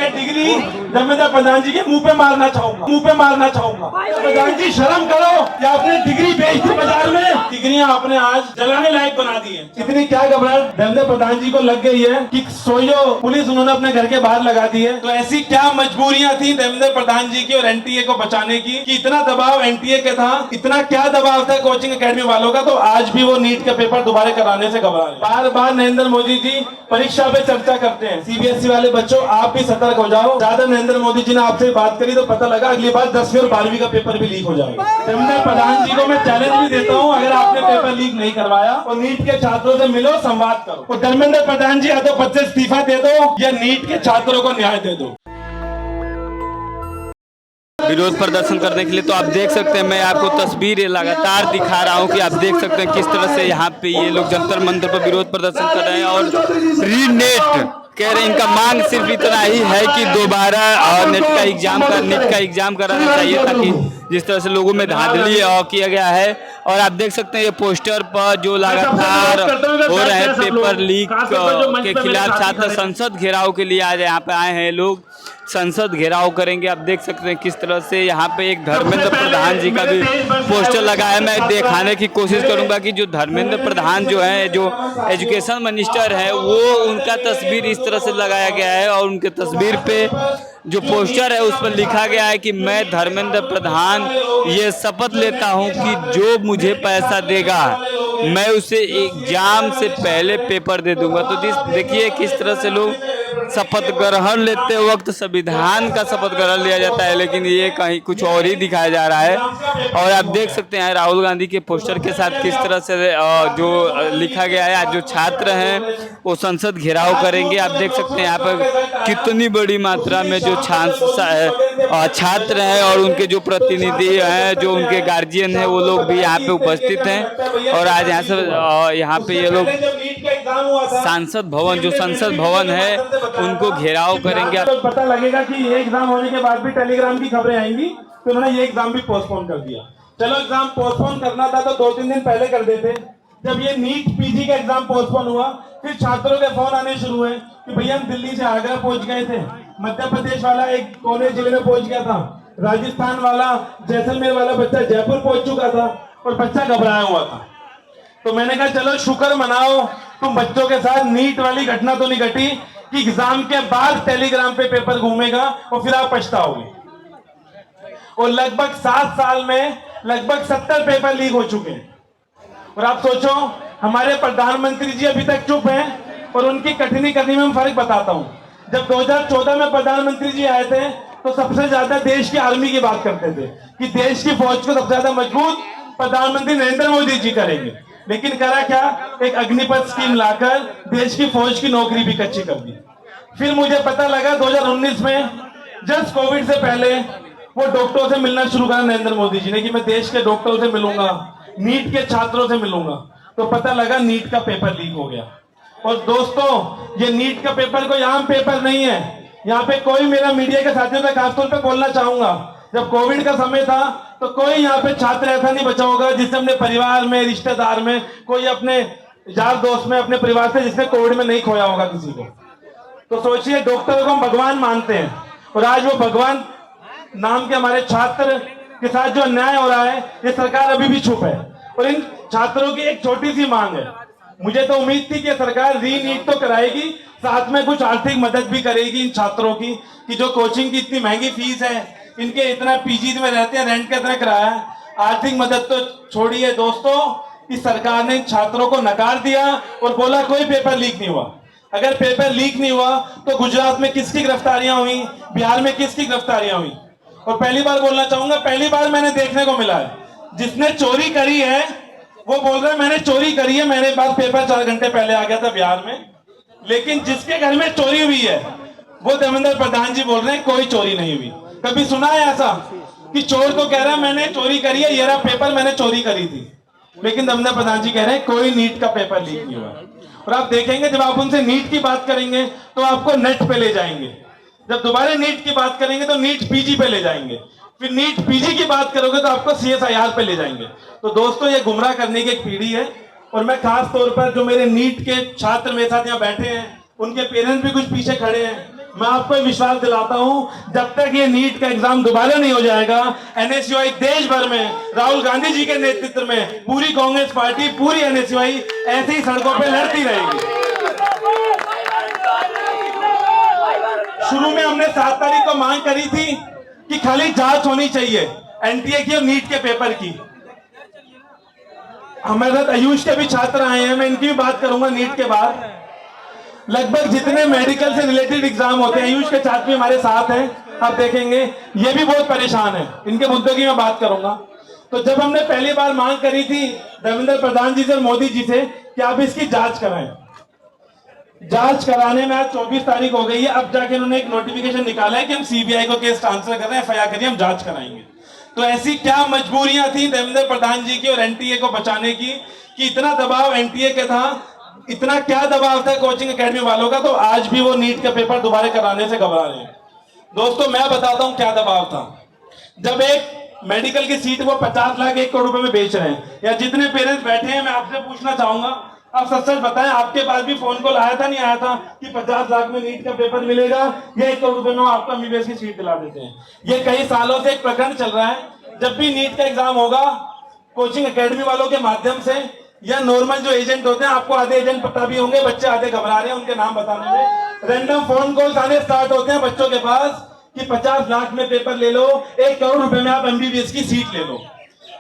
Degree Dharmendra Pradhan जी के मुंह पे मारना चाहूंगा। प्रधान जी शर्म करो कि आपने डिग्री बेच दी बाजार में। डिग्रियां आपने आज जलाने लायक बना दी है। इतनी क्या घबराहट धर्मेंद्र प्रधान जी को लग गई है कि सोयो पुलिस उन्होंने अपने घर के बाहर लगा दी है। तो ऐसी क्या मजबूरियां थी धर्मेंद्र प्रधान जी की और एनटीए को बचाने की कि इतना दबाव एनटीए के था, इतना क्या दबाव था कोचिंग एकेडमी वालों का, तो आज भी वो नीट का पेपर दोबारा कराने से घबरा रहे। बार बार नरेंद्र मोदी जी परीक्षा पे चर्चा करते हैं। सीबीएसई वाले बच्चों आप भी सतर्क हो जाओ। ज्यादा नरेंद्र मोदी जी ने आपसे बात करी तो पता लगा अगली बार 10वीं और 12वीं का पेपर भी लीक हो जाएगा। धर्मेंद्र प्रधान जी को मैं चैलेंज भी देता हूं, अगर आपने पेपर लीक नहीं करवाया तो नीट के छात्रों से मिलो, संवाद करो। तो धर्मेंद्र प्रधान जी या तो पद से इस्तीफा दे दो या नीट के छात्रों को न्याय दे दो। विरोध प्रदर्शन करने के लिए तो आप देख सकते हैं, मैं आपको तस्वीर लगातार दिखा रहा हूं कि आप देख सकते हैं किस तरह से यहाँ पे ये लोग जंतर मंतर पर विरोध प्रदर्शन कर रहे हैं और रीनेट कह रहे हैं। इनका मांग सिर्फ इतना ही है कि दोबारा नीट का एग्जाम कराना चाहिए, ताकि जिस तरह से लोगों में धांधली किया गया है। और आप देख सकते हैं ये पोस्टर पर जो लगातार हो रहे हैं पेपर लीक के खिलाफ छात्र संसद घेराव के लिए आज यहाँ पे आए हैं। लोग संसद घेराव करेंगे। आप देख सकते हैं किस तरह से यहाँ पे एक धर्मेंद्र प्रधान जी का भी पोस्टर लगा है। मैं दिखाने की कोशिश करूंगा कि जो धर्मेंद्र प्रधान जो है, जो एजुकेशन मिनिस्टर है, वो उनका तस्वीर इस तरह से लगाया गया है और उनके तस्वीर पे जो पोस्टर है उस पर लिखा गया है कि मैं धर्मेंद्र प्रधान ये शपथ लेता हूं कि जो मुझे पैसा देगा मैं उसे एग्जाम से पहले पेपर दे दूंगा। तो देखिए किस तरह से लोग शपथ ग्रहण लेते वक्त संविधान का शपथ ग्रहण लिया जाता है, लेकिन ये कहीं कुछ और ही दिखाया जा रहा है। और आप देख सकते हैं राहुल गांधी के पोस्टर के साथ किस तरह से जो लिखा गया है। आज जो छात्र हैं वो संसद घेराव करेंगे। आप देख सकते हैं यहाँ पर कितनी बड़ी मात्रा में जो छात्र हैं और उनके जो प्रतिनिधि हैं, जो उनके गार्जियन हैं, वो लोग भी यहाँ पे उपस्थित हैं। और आज यहाँ पे ये लोग संसद भवन है उनको घेराव करेंगे। तो पता लगेगा कि ये एग्जाम होने के बाद भी टेलीग्राम की खबरें आएंगी, तो उन्होंने ये एग्जाम भी पोस्टपोन कर दिया। चलो एग्जाम पोस्टपोन करना था तो 2-3 दिन पहले कर देते। जब ये नीट पीजी का एग्जाम पोस्टपोन हुआ, फिर छात्रों के फोन आने शुरू हुए कि भैया हम दिल्ली से आगरा पहुंच गए थे, मध्य प्रदेश वाला एक कोने जिले में पहुंच गया था, राजस्थान वाला जैसलमेर वाला बच्चा जयपुर पहुंच चुका था और बच्चा घबराया हुआ था। तो मैंने कहा चलो शुक्र मनाओ, तुम बच्चों के साथ नीट वाली घटना तो नहीं घटी कि एग्जाम के बाद टेलीग्राम पे पेपर घूमेगा और फिर आप पछताओगे। और लगभग 7 साल में लगभग 70 पेपर लीक हो चुके हैं। और आप सोचो हमारे प्रधानमंत्री जी अभी तक चुप हैं और उनकी कठिनी करनी में फर्क बताता हूं। जब 2014 में प्रधानमंत्री जी आए थे तो सबसे ज्यादा देश की आर्मी की बात करते थे कि देश की फौज को सबसे ज्यादा मजबूत प्रधानमंत्री नरेंद्र मोदी जी करेंगे। लेकिन करा क्या, एक अग्निपथ स्कीम लाकर देश की फौज की नौकरी भी कच्ची कर दी। फिर मुझे पता लगा 2019 में जस्ट कोविड से पहले वो डॉक्टरों से मिलना शुरू करा नरेंद्र मोदी जी ने कि मैं देश के डॉक्टरों से मिलूंगा, नीट के छात्रों से मिलूंगा। तो पता लगा नीट का पेपर लीक हो गया। और दोस्तों ये नीट का पेपर कोई आम पेपर नहीं है। यहाँ पे कोई मेरा मीडिया के साथियों से खासतौर पे बोलना चाहूंगा, जब कोविड का समय था तो कोई यहाँ पे छात्र ऐसा नहीं बचा होगा जिसने अपने परिवार में, रिश्तेदार में, कोई अपने यार दोस्त में, अपने परिवार से जिसने कोविड में नहीं खोया होगा किसी को। तो सोचिए डॉक्टरों को हम भगवान मानते हैं और आज वो भगवान नाम के हमारे छात्र के साथ जो अन्याय हो रहा है, ये सरकार अभी भी चुप है। और इन छात्रों की एक छोटी सी मांग है, मुझे तो उम्मीद थी कि सरकार रीनीट तो कराएगी, साथ में कुछ आर्थिक मदद भी करेगी इन छात्रों की, कि जो कोचिंग की इतनी महंगी फीस है, इनके इतना पीजी में रहते हैं, रेंट का इतना किराया है, आर्थिक मदद तो छोड़िए दोस्तों। इस सरकार ने छात्रों को नकार दिया और बोला कोई पेपर लीक नहीं हुआ। अगर पेपर लीक नहीं हुआ तो गुजरात में किसकी गिरफ्तारियां हुई, बिहार में किसकी गिरफ्तारियां हुई। और पहली बार बोलना चाहूंगा, पहली बार मैंने देखने को मिला है जिसने चोरी करी है वो बोल रहा है मैंने चोरी करी है, मेरे पास पेपर 4 घंटे पहले आ गया था बिहार में। लेकिन जिसके घर में चोरी हुई है वो धर्मेंद्र प्रधान जी बोल रहे हैं कोई चोरी नहीं हुई। कभी सुना है ऐसा कि चोर तो कह रहा है मैंने चोरी करी है, ये रहा पेपर मैंने चोरी करी थी। लेकिन धर्मेंद्र प्रधान जी कह रहे हैं कोई नीट का पेपर लीक नहीं हुआ। और आप देखेंगे जब आप उनसे नीट की बात करेंगे तो आपको नेट पे ले जाएंगे, जब दोबारा नीट की बात करेंगे तो नीट पीजी पे ले जाएंगे, फिर नीट पीजी की बात करोगे तो आपको सीएसआईआर पे ले जाएंगे। तो दोस्तों ये गुमराह करने की एक पीढ़ी है। और मैं खास तौर पर जो मेरे नीट के छात्र मेरे साथ यहाँ बैठे हैं, उनके पेरेंट्स भी कुछ पीछे खड़े हैं, मैं आपको विश्वास दिलाता हूं, जब तक ये नीट का एग्जाम दोबारा नहीं हो जाएगा, एनएसयूआई देश भर में राहुल गांधी जी के नेतृत्व में पूरी कांग्रेस पार्टी, पूरी एनएसयूआई ऐसे ही सड़कों पे लड़ती रहेगी। शुरू में हमने 7 तारीख को मांग करी थी कि खाली जांच होनी चाहिए एनटीए की और नीट के पेपर की। हमारे साथ आयुष के भी छात्र आए हैं, मैं इनकी भी बात करूंगा। नीट के बाद लगभग जितने मेडिकल से रिलेटेड एग्जाम होते हैं, आयुष के छात्र भी हमारे साथ हैं, आप देखेंगे ये भी बहुत परेशान है। इनके मुद्दों की मैं बात करूंगा। तो जब हमने पहली बार मांग करी थी धर्मेंद्र प्रधान जी से और मोदी जी से कि आप इसकी जांच कराएं, जांच कराने में आज 24 तारीख हो गई है, अब जाके उन्होंने एक नोटिफिकेशन निकाला है कि हम सीबीआई को केस ट्रांसफर कर रहे हैं, एफआईआर करिए, हम जांच कराएंगे। तो ऐसी क्या मजबूरियां थी धर्मेंद्र प्रधान जी की और एनटीए को बचाने की कि इतना दबाव एनटीए का था, इतना क्या दबाव था कोचिंग एकेडमी वालों का, तो आज भी वो नीट का पेपर दोबारा कराने से घबरा रहे हैं। दोस्तों मैं बताता हूं क्या दबाव था। जब एक मेडिकल की सीट वो 50 लाख 1 करोड़ रुपए में बेच रहे हैं, या जितने पेरेंट्स बैठे हैं, मैं आपसे पूछना चाहूंगा, आप सच सच बताएं, आपके पास भी फोन कॉल आया था नहीं आया था कि 50 लाख में नीट का पेपर मिलेगा या 1 करोड़ रुपए में आपका एमबीबीएस की सीट दिला देते हैं। ये कई सालों से एक प्रकरण चल रहा है। जब भी नीट का एग्जाम होगा कोचिंग एकेडमी वालों के माध्यम से या नॉर्मल जो एजेंट होते हैं, आपको आधे एजेंट पता भी होंगे, बच्चे आधे घबरा रहे हैं उनके नाम बताने में, रैंडम फोन कॉल्स आने स्टार्ट होते हैं बच्चों के पास कि 50 लाख में पेपर ले लो, 1 करोड़ रुपए में आप एमबीबीएस की सीट ले लो।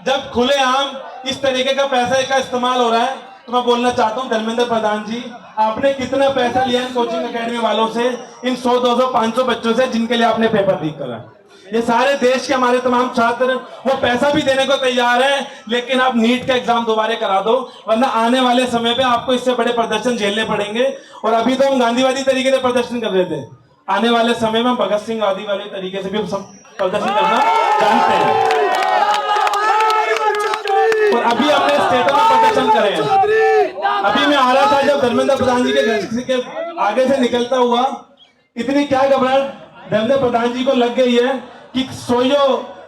जब खुलेआम इस तरीके का पैसे का इस्तेमाल हो रहा है, तो मैं बोलना चाहता हूं धर्मेंद्र प्रधान जी, आपने कितना पैसा लिया है कोचिंग एकेडमी वालों से, इन 100, 200, 500 बच्चों से जिनके लिए आपने पेपर लीक करा। ये सारे देश के हमारे तमाम छात्र वो पैसा भी देने को तैयार हैं, लेकिन आप नीट का एग्जाम दोबारा करा दो, वरना आने वाले समय पे आपको इससे बड़े प्रदर्शन झेलने पड़ेंगे। और अभी तो हम गांधीवादी तरीके से प्रदर्शन कर रहे थे, आने वाले समय में हम भगत सिंह आदि वाले तरीके से भी सब प्रदर्शन करना जानते हैं। और अभी हमने स्टेटों में प्रदर्शन करे हैं। अभी मैं आ रहा था, जब धर्मेंद्र प्रधान जी के घर के आगे से निकलता हुआ, इतनी क्या घबराहट धर्मेंद्र प्रधान जी को लग गई है कि सोयो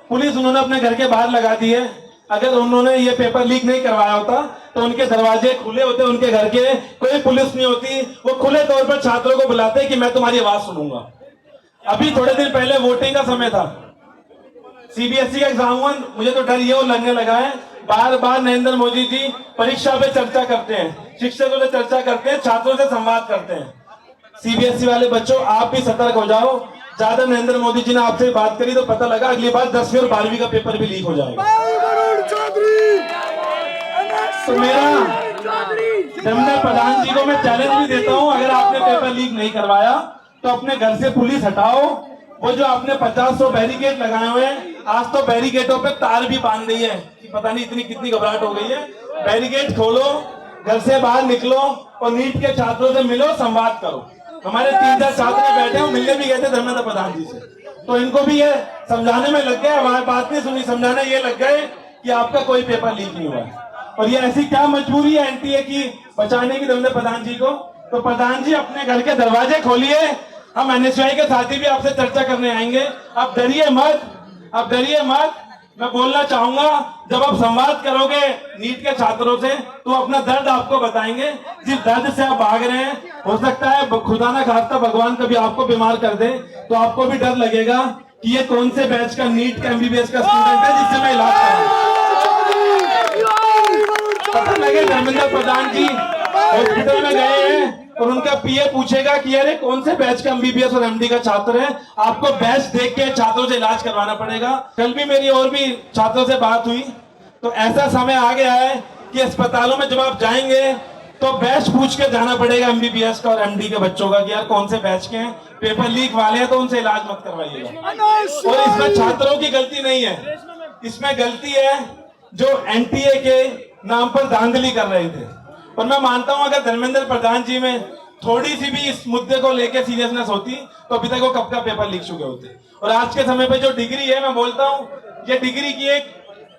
पुलिस उन्होंने अपने घर के बाहर लगा दी है। अगर उन्होंने ये पेपर लीक नहीं करवाया होता तो उनके दरवाजे खुले होते, उनके घर के, कोई पुलिस नहीं होती, वो खुले तौर पर छात्रों को बुलाते कि मैं तुम्हारी आवाज सुनूंगा। अभी थोड़े दिन पहले वोटिंग का समय था, सीबीएसई का एग्जाम हुआ, मुझे तो डर ये लगने लगा है, बार बार नरेंद्र मोदी जी परीक्षा पे चर्चा करते हैं, शिक्षकों से चर्चा करते हैं, छात्रों से संवाद करते हैं। सीबीएसई वाले बच्चों आप भी सतर्क हो जाओ, ज्यादा नरेंद्र मोदी जी ने आपसे बात करी तो पता लगा अगली बार 10वीं और 12वीं का पेपर भी लीक हो जाएगा। तो मेरा धर्मेंद्र प्रधान जी को मैं चैलेंज भी देता हूं, अगर आपने पेपर लीक नहीं करवाया तो अपने घर से पुलिस हटाओ। वो जो आपने 50-100 बैरिकेड लगाए हुए हैं, आज तो बैरिकेडों पे तार भी बांध दी है कि पता नहीं इतनी कितनी घबराहट हो गई है। बैरिकेड खोलो, घर से बाहर निकलो और नीट के छात्रों से मिलो, संवाद करो। हमारे 3-4 छात्र बैठे हैं, मिलने भी गए थे धर्मेंद्र प्रधान जी से, तो इनको भी ये समझाने में लग गए, हमारी बात नहीं सुनी, समझाने ये लग गए कि आपका कोई पेपर लीक नहीं हुआ है। और ये ऐसी क्या मजबूरी है एनटीए की बचाने की धर्मेंद्र प्रधान जी को? तो प्रधान जी अपने घर के दरवाजे खोलिए, हम एनएसयूआई के साथी भी आपसे चर्चा करने आएंगे। आप डरिए मत, आप डरिए मत। मैं बोलना चाहूंगा, जब आप संवाद करोगे नीट के छात्रों से तो अपना दर्द आपको बताएंगे, जिस दर्द से आप भाग रहे हैं। हो सकता है खुदा ना खास्ता भगवान कभी आपको बीमार कर दे, तो आपको भी डर लगेगा कि ये कौन से बैच का नीट का एमबीबीएस का स्टूडेंट है जिससे मैं इलाज कराऊं। पता लगे धर्मेंद्र प्रधान जी हॉस्पिटल में गए हैं और उनका पीए पूछेगा कि अरे कौन से बैच का एमबीबीएस और एमडी का छात्र है, आपको बैच देख के छात्रों से इलाज करवाना पड़ेगा। कल भी मेरी और भी छात्रों से बात हुई, तो ऐसा समय आ गया है कि अस्पतालों में जब आप जाएंगे तो बैच पूछ के जाना पड़ेगा एमबीबीएस का और एमडी के बच्चों का कि यार कौन से बैच के हैं, पेपर लीक वाले हैं तो उनसे इलाज मत करवाइएगा। और इसमें छात्रों की गलती नहीं है, इसमें गलती है जो एनटीए के नाम पर धांधली कर रहे थे। और मैं मानता हूं अगर धर्मेंद्र प्रधान जी में थोड़ी सी भी इस मुद्दे को लेकर सीरियसनेस होती तो अभी तक वो कब का पेपर लीक चुके होते। और आज के समय पे जो डिग्री है, मैं बोलता हूं ये डिग्री की एक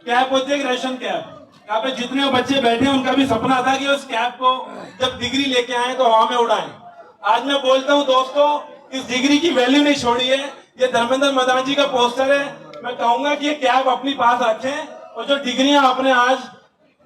कैप होती है, रेशन कैप। यहाँ पे जितने बच्चे बैठे हैं उनका भी सपना था कि उस कैप को जब डिग्री लेके आए तो हवा में उड़ाएं। आज मैं बोलता हूँ दोस्तों, इस डिग्री की वैल्यू नहीं छोड़ी है। ये धर्मेंद्र प्रधान जी का पोस्टर है, मैं कहूंगा कि ये कैप अपनी पास रखें। और जो डिग्रियां आपने आज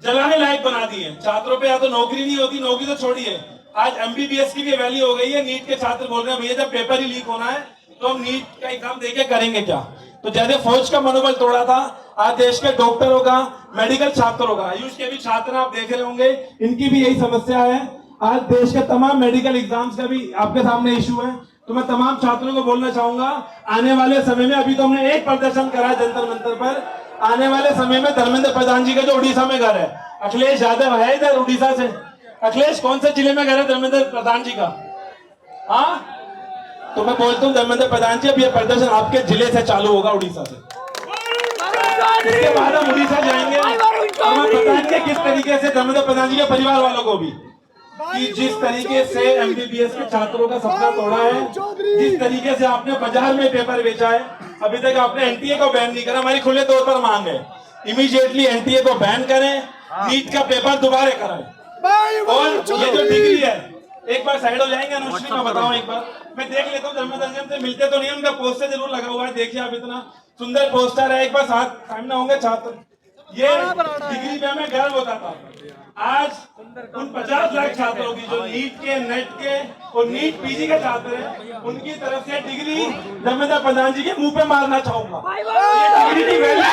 जलाने लायक बना दी है, छात्रों पे या तो नौकरी नहीं होती, नौकरी तो छोड़िए, आज एमबीबीएस की भी वैल्यू हो गई है। नीट के छात्र बोल रहे हैं भैया जब पेपर ही लीक होना है तो हम नीट का एग्जाम देके करेंगे क्या। तो जैसे फौज का मनोबल तोड़ा था, आज देश के डॉक्टरों का, मेडिकल छात्रों का, आयुष के भी छात्र आप देख रहे होंगे, इनकी भी यही समस्या है। आज देश के तमाम मेडिकल एग्जाम्स का भी आपके सामने इशू है। तो मैं तमाम छात्रों को बोलना चाहूंगा, आने वाले समय में, अभी तो हमने एक प्रदर्शन करा जंतर मंतर पर, आने वाले समय में धर्मेंद्र प्रधान जी का जो उड़ीसा में घर है, अखिलेश यादव है इधर उड़ीसा से। अखिलेश कौन से जिले में घर है धर्मेंद्र प्रधान जी का? हाँ, तो मैं बोलता हूँ धर्मेंद्र प्रधान जी, अब ये प्रदर्शन आपके जिले से चालू होगा, उड़ीसा से। इसके बाद हम उड़ीसा जाएंगे और हम बताएंगे किस तरीके से धर्मेंद्र प्रधान जी के परिवार वालों को भी, कि जिस तरीके से एमबीबीएस के छात्रों का सपना तोड़ा है, जिस तरीके से आपने बाजार में पेपर बेचा है, अभी तक आपने एनटीए को बैन नहीं करा। हमारी खुले तौर पर मांग है, इमीडिएटली एनटीए को बैन करें, नीट का पेपर दोबारा कराएं। और ये जो डिग्री है, एक बार साइड हो जाएंगे अनुश्री, मैं बताऊं एक बार, मैं देख लेता हूँ धर्मेंद्र से मिलते तो नहीं, उनका पोस्टर जरूर लगा हुआ है, देखिए आप, इतना सुंदर पोस्टर है। एक बार साथ सामने होंगे छात्र, ये डिग्री पे हमें गर्व होता था। आज उन 50 लाख छात्रों की जो नीट के, नेट के और नीट पीजी के छात्र हैं, उनकी तरफ से डिग्री धर्मेंद्र प्रधान जी के मुंह पे मारना चाहूंगा। ये डिग्री की वैल्यू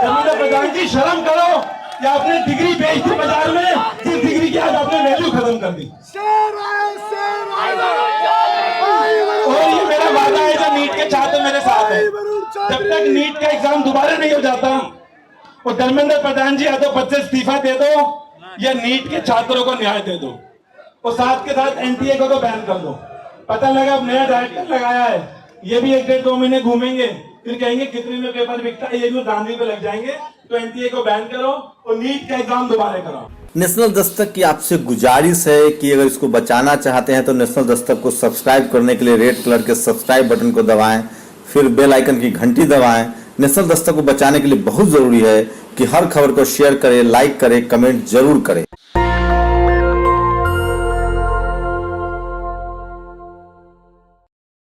धर्मेंद्र प्रधान जी, शर्म करो कि आपने डिग्री बेच दी बाजार में, जिस डिग्री की आज आपने वैल्यू खत्म कर दी। और ये मेरा वादा है, जो नीट के छात्र मेरे साथ है, जब तक नीट का एग्जाम दोबारा नहीं हो जाता, और धर्मेंद्र प्रधान जी या तो पद से इस्तीफा दे दो या नीट के छात्रों को न्याय दे दो, और साथ के साथ एनटीए को तो बैन कर दो। पता लगा अब नया डायरेक्टर लगाया है, ये भी 1-1.5-2 महीने घूमेंगे, फिर कहेंगे कितने में पेपर बिकता है, ये भी दानवी पे लग जाएंगे। तो एनटीए को बैन करो और नीट का एग्जाम दोबारा कराओ। नेशनल दस्तक की आपसे गुजारिश है कि अगर इसको बचाना चाहते हैं तो नेशनल दस्तक को सब्सक्राइब करने के लिए रेड कलर के सब्सक्राइब बटन को दबाएं, फिर बेल आइकन की घंटी दबाएं। नेशनल दस्तक को बचाने के लिए बहुत जरूरी है कि हर खबर को शेयर करें, लाइक करें, कमेंट जरूर करें।